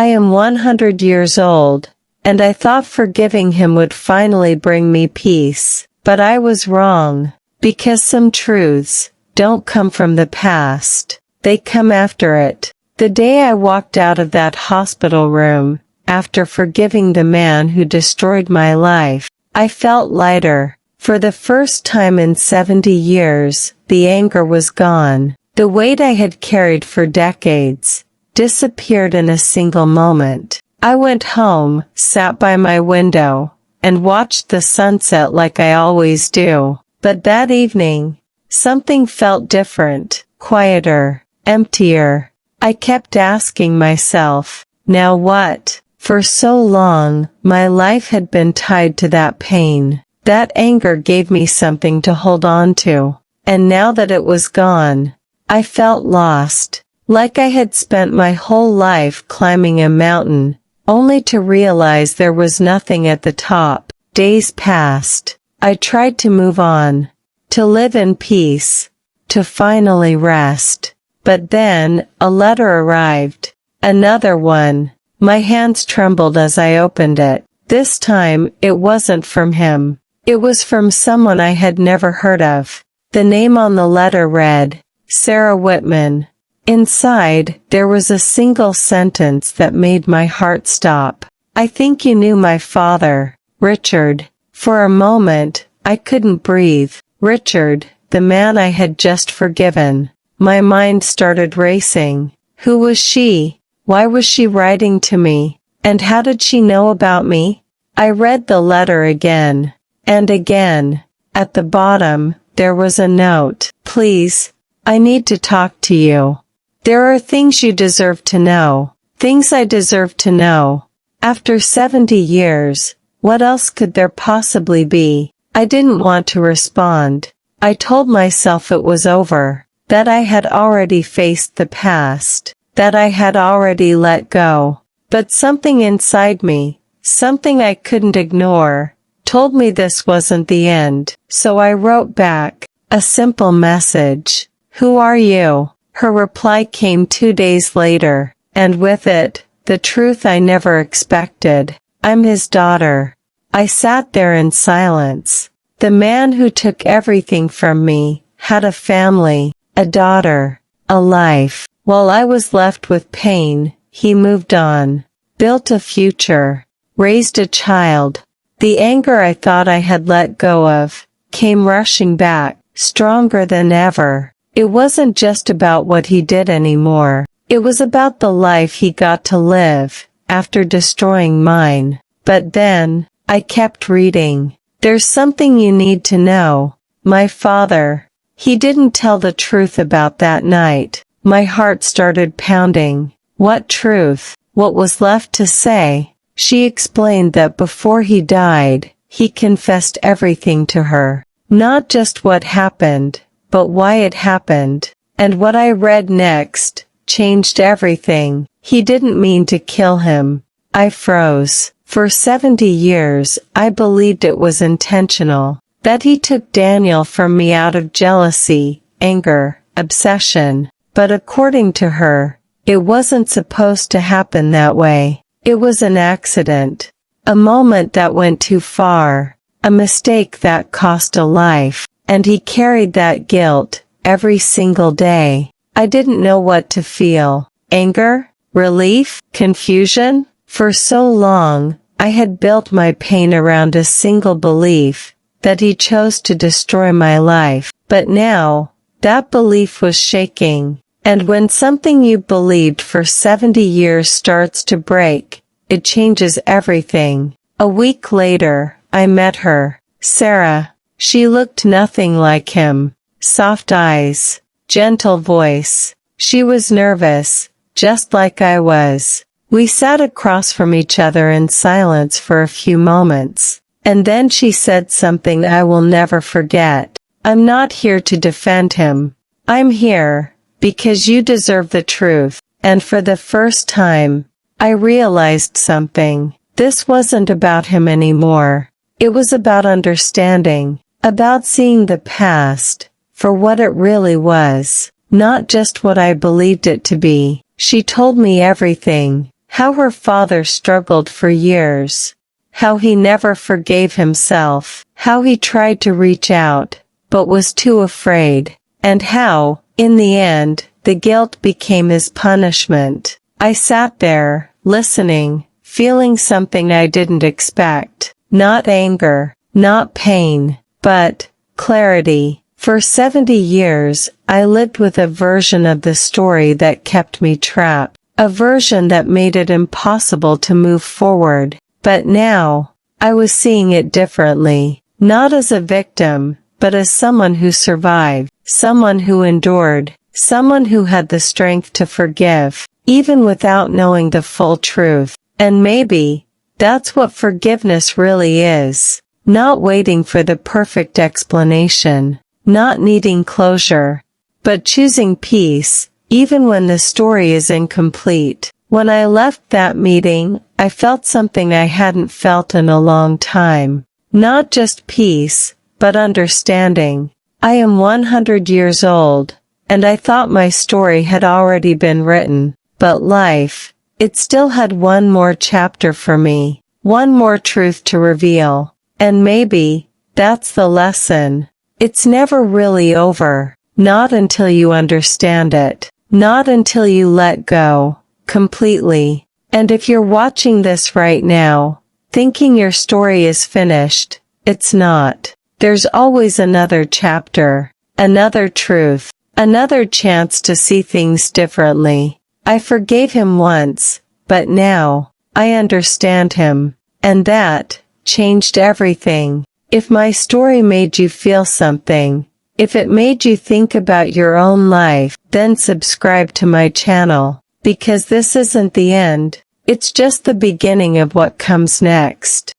I am 100 years old, and I thought forgiving him would finally bring me peace. But I was wrong, because some truths don't come from the past, they come after it. The day I walked out of that hospital room, after forgiving the man who destroyed my life, I felt lighter. For the first time in 70 years, the anger was gone. The weight I had carried for decades disappeared in a single moment. I went home, sat by my window, and watched the sunset like I always do. But that evening, something felt different, quieter, emptier. I kept asking myself, now what? For so long, my life had been tied to that pain. That anger gave me something to hold on to. And now that it was gone, I felt lost. Like I had spent my whole life climbing a mountain, only to realize there was nothing at the top. Days passed. I tried to move on, to live in peace, to finally rest. But then, a letter arrived. Another one. My hands trembled as I opened it. This time, it wasn't from him. It was from someone I had never heard of. The name on the letter read, Sarah Whitman. Inside, there was a single sentence that made my heart stop. I think you knew my father, Richard. For a moment, I couldn't breathe. Richard, the man I had just forgiven. My mind started racing. Who was she? Why was she writing to me? And how did she know about me? I read the letter again. And again. At the bottom, there was a note. Please, I need to talk to you. There are things you deserve to know. Things I deserve to know. After 70 years, what else could there possibly be? I didn't want to respond. I told myself it was over. That I had already faced the past. That I had already let go. But something inside me, something I couldn't ignore, told me this wasn't the end. So I wrote back, a simple message. Who are you? Her reply came 2 days later, and with it, the truth I never expected. I'm his daughter. I sat there in silence. The man who took everything from me had a family, a daughter, a life. While I was left with pain, he moved on, built a future, raised a child. The anger I thought I had let go of came rushing back, stronger than ever. It wasn't just about what he did anymore. It was about the life he got to live after destroying mine. But then, I kept reading. There's something you need to know. My father. He didn't tell the truth about that night. My heart started pounding. What truth? What was left to say? She explained that before he died, he confessed everything to her. Not just what happened, but why it happened. And what I read next changed everything. He didn't mean to kill him. I froze. For 70 years, I believed it was intentional. That he took Daniel from me out of jealousy, anger, obsession. But according to her, it wasn't supposed to happen that way. It was an accident. A moment that went too far. A mistake that cost a life. And he carried that guilt every single day. I didn't know what to feel. Anger? Relief? Confusion? For so long, I had built my pain around a single belief, that he chose to destroy my life. But now, that belief was shaking. And when something you believed for 70 years starts to break, it changes everything. A week later, I met her. Sarah. She looked nothing like him. Soft eyes. Gentle voice. She was nervous, just like I was. We sat across from each other in silence for a few moments. And then she said something I will never forget. I'm not here to defend him. I'm here because you deserve the truth. And for the first time, I realized something. This wasn't about him anymore. It was about understanding, about seeing the past for what it really was, not just what I believed it to be. She told me everything, How her father struggled for years. How he never forgave himself. How he tried to reach out, but was too afraid. And how, in the end, the guilt became his punishment. I sat there, listening, feeling something I didn't expect. Not anger, not pain, but clarity. For 70 years, I lived with a version of the story that kept me trapped. A version that made it impossible to move forward. But now, I was seeing it differently. Not as a victim, but as someone who survived. Someone who endured. Someone who had the strength to forgive, even without knowing the full truth. And maybe, that's what forgiveness really is. Not waiting for the perfect explanation. Not needing closure. But choosing peace, even when the story is incomplete. When I left that meeting, I felt something I hadn't felt in a long time. Not just peace, but understanding. I am 100 years old, and I thought my story had already been written. But life, it still had one more chapter for me. One more truth to reveal. And maybe, that's the lesson. It's never really over. Not until you understand it. Not until you let go. Completely. And if you're watching this right now, thinking your story is finished, it's not. There's always another chapter. Another truth. Another chance to see things differently. I forgave him once, but now, I understand him. And that changed everything. If my story made you feel something, if it made you think about your own life, then subscribe to my channel. Because this isn't the end, it's just the beginning of what comes next.